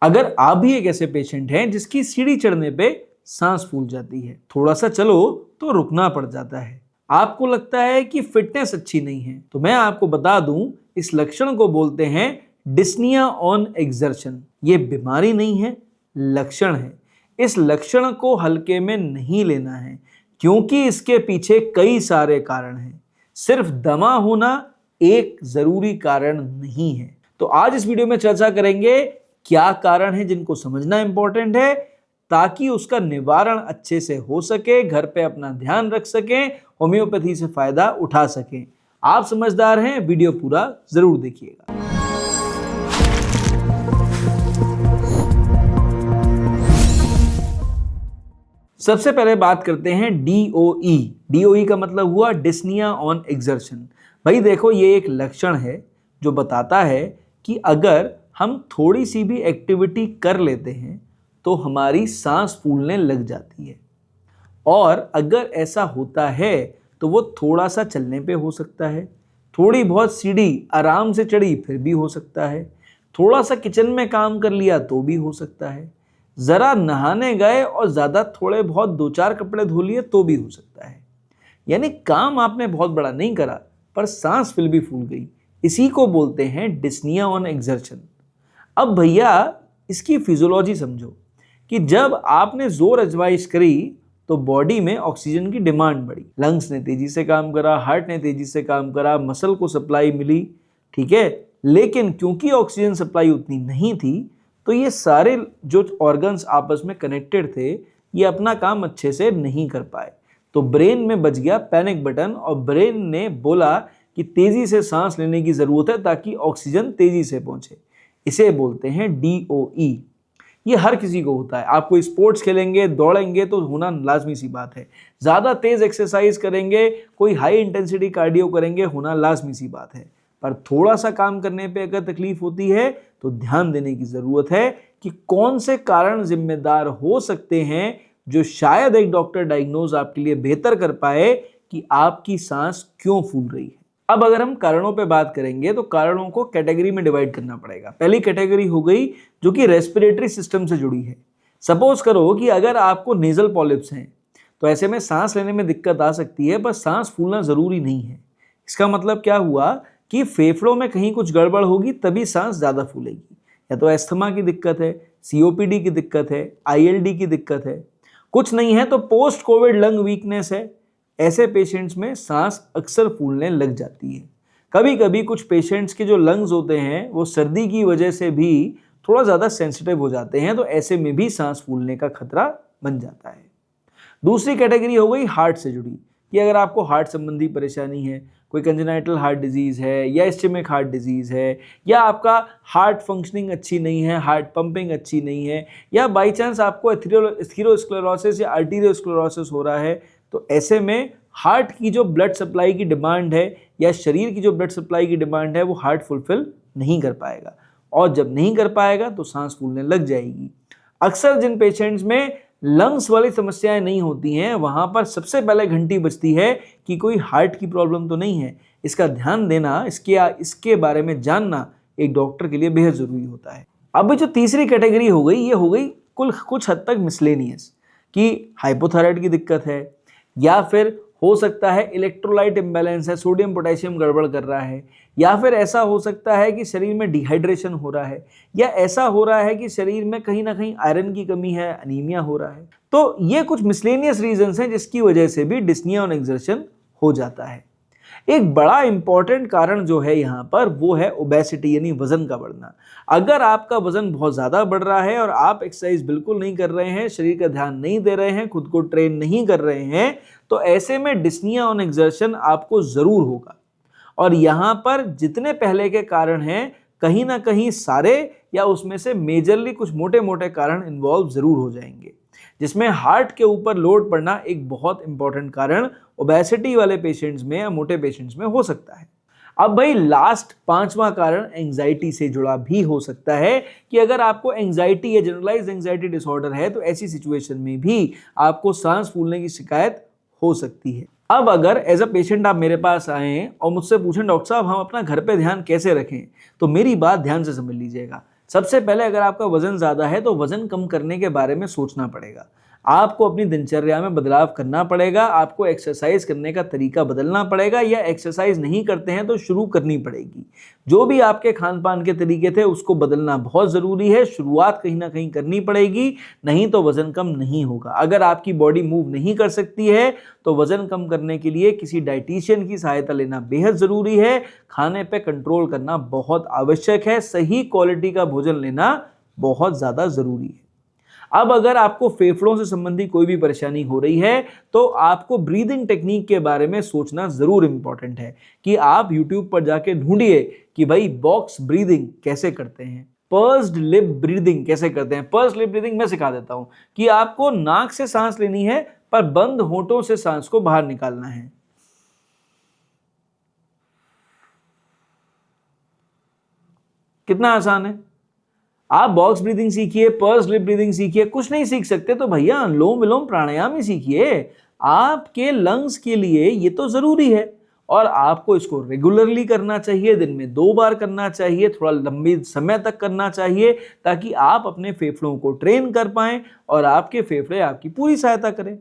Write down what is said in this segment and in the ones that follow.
अगर आप भी एक ऐसे पेशेंट हैं जिसकी सीढ़ी चढ़ने पे सांस फूल जाती है, थोड़ा सा चलो तो रुकना पड़ जाता है, आपको लगता है कि फिटनेस अच्छी नहीं है, तो मैं आपको बता दूं इस लक्षण को बोलते हैं डिस्निया ऑन एक्सर्शन। ये बीमारी नहीं है, लक्षण है। इस लक्षण को हल्के में नहीं लेना है क्योंकि इसके पीछे कई सारे कारण हैं। सिर्फ दमा होना एक जरूरी कारण नहीं है। तो आज इस वीडियो में चर्चा करेंगे क्या कारण है जिनको समझना इंपॉर्टेंट है ताकि उसका निवारण अच्छे से हो सके, घर पे अपना ध्यान रख सकें, होम्योपैथी से फायदा उठा सकें। आप समझदार हैं, वीडियो पूरा जरूर देखिएगा। सबसे पहले बात करते हैं DOE। DOE का मतलब हुआ डिस्निया ऑन एक्सर्शन। भाई देखो, ये एक लक्षण है जो बताता है कि अगर हम थोड़ी सी भी एक्टिविटी कर लेते हैं तो हमारी सांस फूलने लग जाती है। और अगर ऐसा होता है तो वो थोड़ा सा चलने पे हो सकता है, थोड़ी बहुत सीढ़ी आराम से चढ़ी फिर भी हो सकता है, थोड़ा सा किचन में काम कर लिया तो भी हो सकता है, ज़रा नहाने गए और ज़्यादा थोड़े बहुत 2-4 कपड़े धो लिए तो भी हो सकता है। यानी काम आपने बहुत बड़ा नहीं करा पर सांस फिर भी फूल गई। इसी को बोलते हैं डिस्निया ऑन एक्सर्शन। अब भैया इसकी फिजियोलॉजी समझो कि जब आपने जोर आजमाइश करी तो बॉडी में ऑक्सीजन की डिमांड बढ़ी, लंग्स ने तेजी से काम करा, हार्ट ने तेजी से काम करा, मसल को सप्लाई मिली, ठीक है। लेकिन क्योंकि ऑक्सीजन सप्लाई उतनी नहीं थी तो ये सारे जो ऑर्गन्स आपस में कनेक्टेड थे ये अपना काम अच्छे से नहीं कर पाए। तो ब्रेन में बज गया पैनिक बटन और ब्रेन ने बोला कि तेजी से सांस लेने की जरूरत है ताकि ऑक्सीजन तेजी से पहुंचे। इसे बोलते हैं DOE। ये हर किसी को होता है। आप कोई स्पोर्ट्स खेलेंगे, दौड़ेंगे तो होना लाजमी सी बात है। ज़्यादा तेज एक्सरसाइज करेंगे, कोई हाई इंटेंसिटी कार्डियो करेंगे, होना लाजमी सी बात है। पर थोड़ा सा काम करने पे अगर तकलीफ होती है तो ध्यान देने की ज़रूरत है कि कौन से कारण जिम्मेदार हो सकते हैं जो शायद एक डॉक्टर डायग्नोज आपके लिए बेहतर कर पाए कि आपकी सांस क्यों फूल रही है। अब अगर हम कारणों पे बात करेंगे तो कारणों को कैटेगरी में डिवाइड करना पड़ेगा। पहली कैटेगरी हो गई जो कि रेस्पिरेटरी सिस्टम से जुड़ी है। सपोज करो कि अगर आपको नेजल पॉलिप्स हैं तो ऐसे में सांस लेने में दिक्कत आ सकती है पर सांस फूलना जरूरी नहीं है। इसका मतलब क्या हुआ कि फेफड़ों में कहीं कुछ गड़बड़ होगी तभी सांस ज़्यादा फूलेगी। या तो एस्थमा की दिक्कत है, COPD की दिक्कत है, ILD की दिक्कत है, कुछ नहीं है तो पोस्ट कोविड लंग वीकनेस है। ऐसे पेशेंट्स में सांस अक्सर फूलने लग जाती है। कभी कभी कुछ पेशेंट्स के जो लंग्स होते हैं वो सर्दी की वजह से भी थोड़ा ज़्यादा सेंसिटिव हो जाते हैं, तो ऐसे में भी सांस फूलने का खतरा बन जाता है। दूसरी कैटेगरी हो गई हार्ट से जुड़ी, कि अगर आपको हार्ट संबंधी परेशानी है, कोई कंजेनाइटल हार्ट डिजीज़ है या इस्चेमिक हार्ट डिजीज़ है, या आपका हार्ट फंक्शनिंग अच्छी नहीं है, हार्ट पंपिंग अच्छी नहीं है, या बाई चांस आपको एथेरोस्क्लेरोसिस या आर्टीरियोस्क्लेरोसिस हो रहा है, तो ऐसे में हार्ट की जो ब्लड सप्लाई की डिमांड है या शरीर की जो ब्लड सप्लाई की डिमांड है वो हार्ट फुलफिल नहीं कर पाएगा, और जब नहीं कर पाएगा तो सांस फूलने लग जाएगी। अक्सर जिन पेशेंट्स में लंग्स वाली समस्याएं नहीं होती हैं वहां पर सबसे पहले घंटी बजती है कि कोई हार्ट की प्रॉब्लम तो नहीं है। इसका ध्यान देना, इसके बारे में जानना एक डॉक्टर के लिए बेहद जरूरी होता है। अब जो तीसरी कैटेगरी हो गई, ये हो गई कुछ हद तक मिसलेनियस, कि हाइपोथायराइड की दिक्कत है, या फिर हो सकता है इलेक्ट्रोलाइट इम्बैलेंस है, सोडियम पोटेशियम गड़बड़ कर रहा है, या फिर ऐसा हो सकता है कि शरीर में डिहाइड्रेशन हो रहा है, या ऐसा हो रहा है कि शरीर में कहीं ना कहीं आयरन की कमी है, अनीमिया हो रहा है। तो ये कुछ मिसलेनियस रीजंस हैं जिसकी वजह से भी डिस्निया ऑन एक्सर्शन हो जाता है। एक बड़ा इंपॉर्टेंट कारण जो है यहाँ पर वो है ओबेसिटी, यानी वजन का बढ़ना। अगर आपका वजन बहुत ज़्यादा बढ़ रहा है और आप एक्सरसाइज बिल्कुल नहीं कर रहे हैं, शरीर का ध्यान नहीं दे रहे हैं, खुद को ट्रेन नहीं कर रहे हैं, तो ऐसे में डिस्निया ऑन एक्सर्शन आपको ज़रूर होगा। और यहाँ पर जितने पहले के कारण हैं कहीं ना कहीं सारे या उसमें से मेजरली कुछ मोटे मोटे कारण इन्वॉल्व ज़रूर हो जाएंगे, जिसमें हार्ट के ऊपर लोड पड़ना एक बहुत इंपॉर्टेंट कारण ओबेसिटी वाले पेशेंट्स में या मोटे पेशेंट्स में हो सकता है। अब भाई लास्ट पांचवा कारण एंजाइटी से जुड़ा भी हो सकता है, कि अगर आपको एंजाइटी या जनरलाइज्ड एंजाइटी डिसऑर्डर है तो ऐसी सिचुएशन में भी आपको सांस फूलने की शिकायत हो सकती है। अब अगर एज अ पेशेंट आप मेरे पास आए और मुझसे पूछें डॉक्टर साहब हम अपना घर पे ध्यान कैसे रखें, तो मेरी बात ध्यान से समझ लीजिएगा। सबसे पहले अगर आपका वजन ज़्यादा है तो वजन कम करने के बारे में सोचना पड़ेगा। आपको अपनी दिनचर्या में बदलाव करना पड़ेगा, आपको एक्सरसाइज करने का तरीका बदलना पड़ेगा, या एक्सरसाइज नहीं करते हैं तो शुरू करनी पड़ेगी। जो भी आपके खान पान के तरीके थे उसको बदलना बहुत ज़रूरी है। शुरुआत कहीं ना कहीं करनी पड़ेगी, नहीं तो वजन कम नहीं होगा। अगर आपकी बॉडी मूव नहीं कर सकती है तो वजन कम करने के लिए किसी डाइटिशियन की सहायता लेना बेहद ज़रूरी है। खाने पे कंट्रोल करना बहुत आवश्यक है। सही क्वालिटी का भोजन लेना बहुत ज़्यादा ज़रूरी है। अब अगर आपको फेफड़ों से संबंधी कोई भी परेशानी हो रही है तो आपको ब्रीदिंग टेक्निक के बारे में सोचना जरूर इंपॉर्टेंट है कि आप YouTube पर जाके ढूंढिए कि भाई बॉक्स ब्रीदिंग कैसे करते हैं, पर्स्ड लिप ब्रीदिंग कैसे करते हैं। पर्स्ड लिप ब्रीदिंग मैं सिखा देता हूं कि आपको नाक से सांस लेनी है पर बंद होठों से सांस को बाहर निकालना है। कितना आसान है। आप बॉक्स ब्रीदिंग सीखिए, पर्स्ड लिप ब्रीदिंग सीखिए, कुछ नहीं सीख सकते तो भैया अनुलोम विलोम प्राणायाम ही सीखिए। आपके लंग्स के लिए ये तो जरूरी है और आपको इसको रेगुलरली करना चाहिए। दिन में 2 बार करना चाहिए, थोड़ा लंबे समय तक करना चाहिए ताकि आप अपने फेफड़ों को ट्रेन कर पाएं और आपके फेफड़े आपकी पूरी सहायता करें।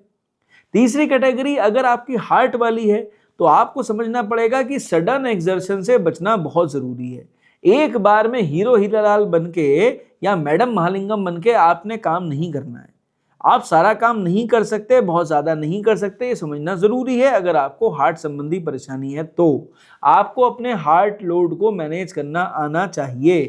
तीसरी कैटेगरी अगर आपकी हार्ट वाली है तो आपको समझना पड़ेगा कि सडन एक्सर्शन से बचना बहुत जरूरी है। एक बार में हीरो हीरालाल बनके या मैडम महालिंगम बनके आपने काम नहीं करना है। आप सारा काम नहीं कर सकते, बहुत ज्यादा नहीं कर सकते, ये समझना जरूरी है। अगर आपको हार्ट संबंधी परेशानी है तो आपको अपने हार्ट लोड को मैनेज करना आना चाहिए।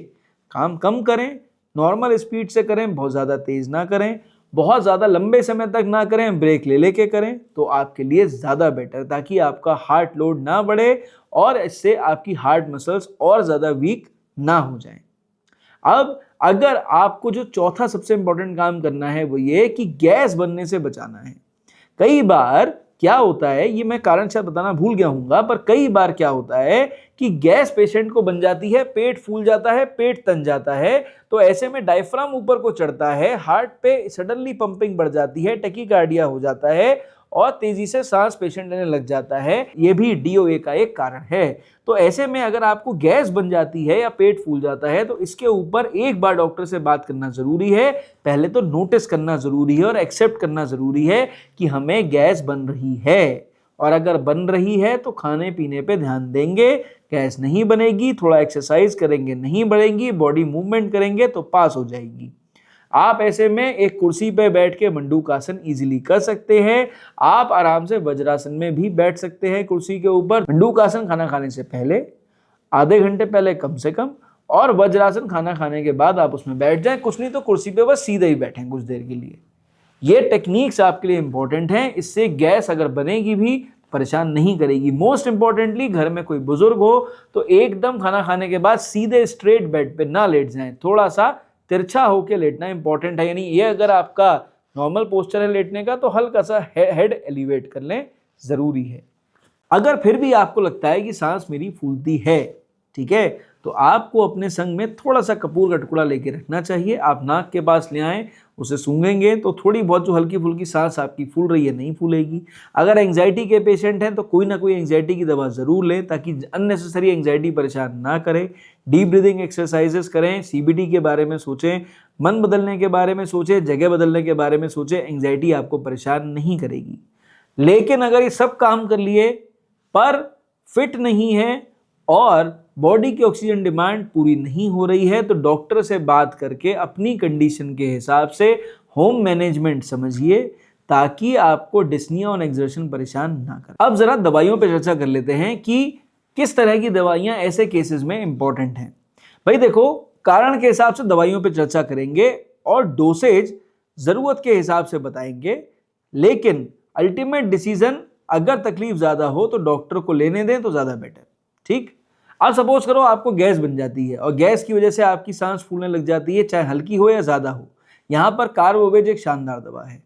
काम कम करें, नॉर्मल स्पीड से करें, बहुत ज्यादा तेज ना करें, बहुत ज़्यादा लंबे समय तक ना करें, ब्रेक ले लेके करें तो आपके लिए ज़्यादा बेटर, ताकि आपका हार्ट लोड ना बढ़े और इससे आपकी हार्ट मसल्स और ज़्यादा वीक ना हो जाएं। अब अगर आपको जो चौथा सबसे इंपॉर्टेंट काम करना है वो ये कि गैस बनने से बचाना है। कई बार क्या होता है, ये मैं कारण शायद बताना भूल गया हूँगा, पर कई बार क्या होता है कि गैस पेशेंट को बन जाती है, पेट फूल जाता है, पेट तन जाता है, तो ऐसे में डायफ्राम ऊपर को चढ़ता है, हार्ट पे सडनली पंपिंग बढ़ जाती है, टैकीकार्डिया हो जाता है और तेजी से सांस पेशेंट लेने लग जाता है। ये भी डीओए का एक कारण है। तो ऐसे में अगर आपको गैस बन जाती है या पेट फूल जाता है तो इसके ऊपर एक बार डॉक्टर से बात करना जरूरी है। पहले तो नोटिस करना जरूरी है और एक्सेप्ट करना जरूरी है कि हमें गैस बन रही है, और अगर बन रही है तो खाने पीने पे ध्यान देंगे। गैस नहीं बनेगी, थोड़ा एक्सरसाइज करेंगे, नहीं बढ़ेंगी, बॉडी मूवमेंट करेंगे तो पास हो जाएगी। आप ऐसे में एक कुर्सी पे बैठ के मंडूकासन इजीली कर सकते हैं। आप आराम से वज्रासन में भी बैठ सकते हैं कुर्सी के ऊपर। मंडूकासन खाना खाने से पहले, आधे घंटे पहले कम से कम, और वज्रासन खाना खाने के बाद आप उसमें बैठ जाएं। कुछ नहीं तो कुर्सी पे बस सीधे ही बैठें कुछ देर के लिए। ये टेक्निक्स आपके लिए इंपॉर्टेंट हैं। इससे गैस अगर बनेगी भी परेशान नहीं करेगी। मोस्ट इंपॉर्टेंटली घर में कोई बुजुर्ग हो तो एकदम खाना खाने के बाद सीधे स्ट्रेट बेड पे ना लेट जाएं, थोड़ा सा तिरछा होकर लेटना इंपॉर्टेंट है। यानी ये अगर आपका नॉर्मल पोस्चर है लेटने का तो हल्का सा हेड एलिवेट कर लें, जरूरी है। अगर फिर भी आपको लगता है कि सांस मेरी फूलती है, ठीक है, तो आपको अपने संग में थोड़ा सा कपूर का टुकड़ा लेके रखना चाहिए। आप नाक के पास ले आएं, उसे सूंघेंगे तो थोड़ी बहुत जो हल्की फुल्की सांस आपकी फूल रही है नहीं फूलेगी। अगर एंग्जाइटी के पेशेंट हैं तो कोई ना कोई एंग्जाइटी की दवा जरूर लें ताकि अननेसेसरी एंग्जाइटी परेशान ना करे। डीप ब्रीदिंग एक्सरसाइजेस करें, सीबीटी के बारे में सोचें, मन बदलने के बारे में सोचें, जगह बदलने के बारे में सोचें। एंग्जाइटी आपको परेशान नहीं करेगी। लेकिन अगर ये सब काम कर लिए पर फिट नहीं है और बॉडी की ऑक्सीजन डिमांड पूरी नहीं हो रही है तो डॉक्टर से बात करके अपनी कंडीशन के हिसाब से होम मैनेजमेंट समझिए ताकि आपको डिस्निया ऑन एक्सर्शन परेशान ना करे। अब जरा दवाइयों पर चर्चा कर लेते हैं कि किस तरह की दवाइयां ऐसे केसेस में इंपॉर्टेंट हैं। भाई देखो, कारण के हिसाब से दवाइयों पर चर्चा करेंगे और डोसेज जरूरत के हिसाब से बताएंगे, लेकिन अल्टीमेट डिसीजन अगर तकलीफ ज्यादा हो तो डॉक्टर को लेने दें तो ज्यादा बेटर। ठीक, अब सपोज करो आपको गैस बन जाती है और गैस की वजह से आपकी सांस फूलने लग जाती है, चाहे हल्की हो या ज्यादा हो। यहां पर कार्बोवेज एक शानदार दवा है।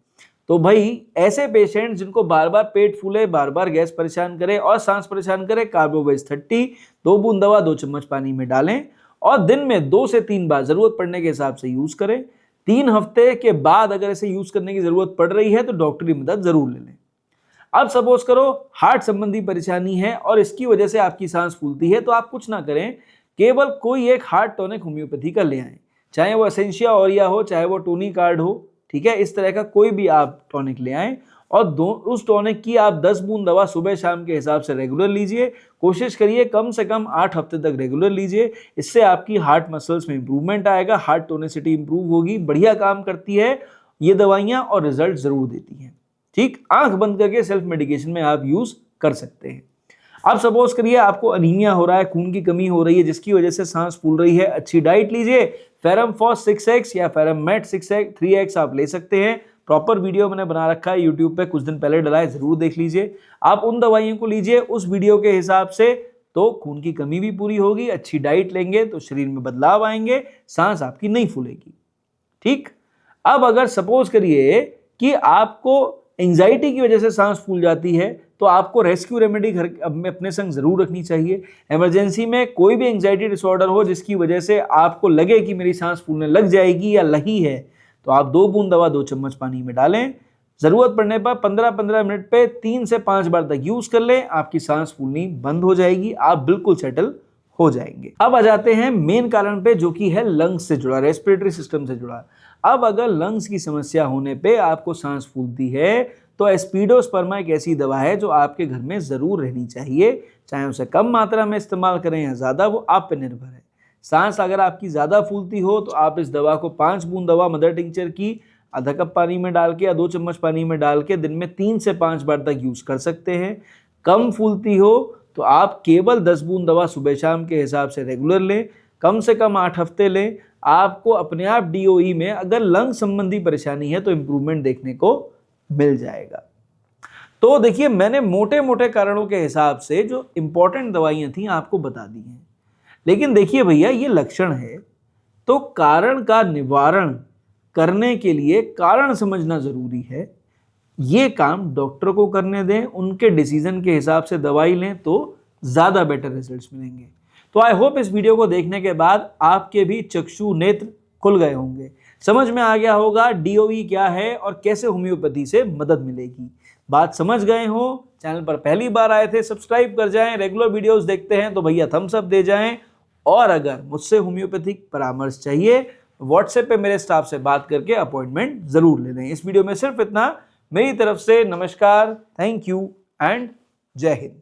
तो भाई ऐसे पेशेंट जिनको बार बार पेट फूले, बार बार गैस परेशान करे और सांस परेशान करे, कार्बोवेज 30 2 बूंद दवा 2 चम्मच पानी में डालें और दिन में 2 से 3 बार जरूरत पड़ने के हिसाब से यूज करें। 3 हफ्ते के बाद अगर इसे यूज करने की जरूरत पड़ रही है तो डॉक्टरी मदद जरूर ले लें। अब सपोज करो हार्ट संबंधी परेशानी है और इसकी वजह से आपकी सांस फूलती है तो आप कुछ ना करें, केवल कोई एक हार्ट टॉनिक होम्योपैथी का ले आएं। चाहे वो एसेंशिया ओरिया हो, चाहे वो टोनी कार्ड हो, ठीक है, इस तरह का कोई भी आप टॉनिक ले आएं और उस टॉनिक की आप 10 बूंद दवा सुबह शाम के हिसाब से रेगुलर लीजिए। कोशिश करिए कम से कम 8 हफ्ते तक रेगुलर लीजिए। इससे आपकी हार्ट मसल्स में इंप्रूवमेंट आएगा, हार्ट टोनिसिटी इंप्रूव होगी, बढ़िया काम करती है ये दवाइयां और रिजल्ट जरूर देती हैं। ठीक, आंख बंद करके सेल्फ मेडिकेशन में आप यूज कर सकते हैं। अब सपोज करिए आपको अनीमिया हो रहा है, खून की कमी हो रही है जिसकी वजह से सांस फूल रही है, अच्छी डाइट लीजिए। फेरम फॉस 6x या फेरम मेट 3x आप ले सकते हैं। प्रॉपर वीडियो मैंने बना रखा है यूट्यूब पे, कुछ दिन पहले डला है, जरूर देख लीजिए। आप उन दवाइयों को लीजिए उस वीडियो के हिसाब से, तो खून की कमी भी पूरी होगी। अच्छी डाइट लेंगे तो शरीर में बदलाव आएंगे, सांस आपकी नहीं फूलेगी। ठीक, अब अगर सपोज करिए कि आपको एंजाइटी की वजह से सांस फूल जाती है तो आपको रेस्क्यू रेमेडी घर में अपने संग जरूर रखनी चाहिए। इमरजेंसी में कोई भी एंजाइटी डिसऑर्डर हो जिसकी वजह से आपको लगे कि मेरी सांस फूलने लग जाएगी या लगी है, तो आप 2 बूंद दवा 2 चम्मच पानी में डालें। जरूरत पड़ने पर 15-15 मिनट पे 3 से 5 बार तक यूज कर लें, आपकी सांस फूलनी बंद हो जाएगी, आप बिल्कुल सेटल हो जाएंगे। अब आ जाते हैं मेन कारण पे, जो कि है लंग्स से जुड़ा, रेस्पिरेटरी सिस्टम से जुड़ा। अब अगर लंग्स की समस्या होने पे आपको सांस फूलती है तो एस्पीडोस्पर्मा एक ऐसी दवा है जो आपके घर में जरूर रहनी चाहिए, चाहे उसे कम मात्रा में इस्तेमाल करें या ज्यादा, वो आप पे निर्भर है। सांस अगर आपकी ज्यादा फूलती हो तो आप इस दवा को 5 बूंद दवा मदर टिंचर की आधा कप पानी में डाल के या 2 चम्मच पानी में डाल के दिन में 3 से 5 बार तक यूज कर सकते हैं। कम फूलती हो तो आप केवल 10 बूंद दवा सुबह शाम के हिसाब से रेगुलर लें, कम से कम 8 हफ्ते लें। आपको अपने आप डीओई में अगर लंग संबंधी परेशानी है तो इंप्रूवमेंट देखने को मिल जाएगा। तो देखिए, मैंने मोटे मोटे कारणों के हिसाब से जो इंपॉर्टेंट दवाइयां थी आपको बता दी हैं, लेकिन देखिए भैया, ये लक्षण है तो कारण का निवारण करने के लिए कारण समझना जरूरी है। ये काम डॉक्टर को करने दें, उनके डिसीजन के हिसाब से दवाई लें तो ज्यादा बेटर रिजल्ट्स मिलेंगे। तो आई होप इस वीडियो को देखने के बाद आपके भी चक्षु नेत्र खुल गए होंगे, समझ में आ गया होगा डीओई क्या है और कैसे होम्योपैथी से मदद मिलेगी। बात समझ गए हो, चैनल पर पहली बार आए थे सब्सक्राइब कर जाएं, रेगुलर वीडियोस देखते हैं तो भैया थम्स अप दे जाएं। और अगर मुझसे होम्योपैथिक परामर्श चाहिए, व्हाट्सएप पे मेरे स्टाफ से बात करके अपॉइंटमेंट जरूर ले लें। इस वीडियो में सिर्फ इतना। मेरी तरफ से नमस्कार, थैंक यू एंड जय हिंद।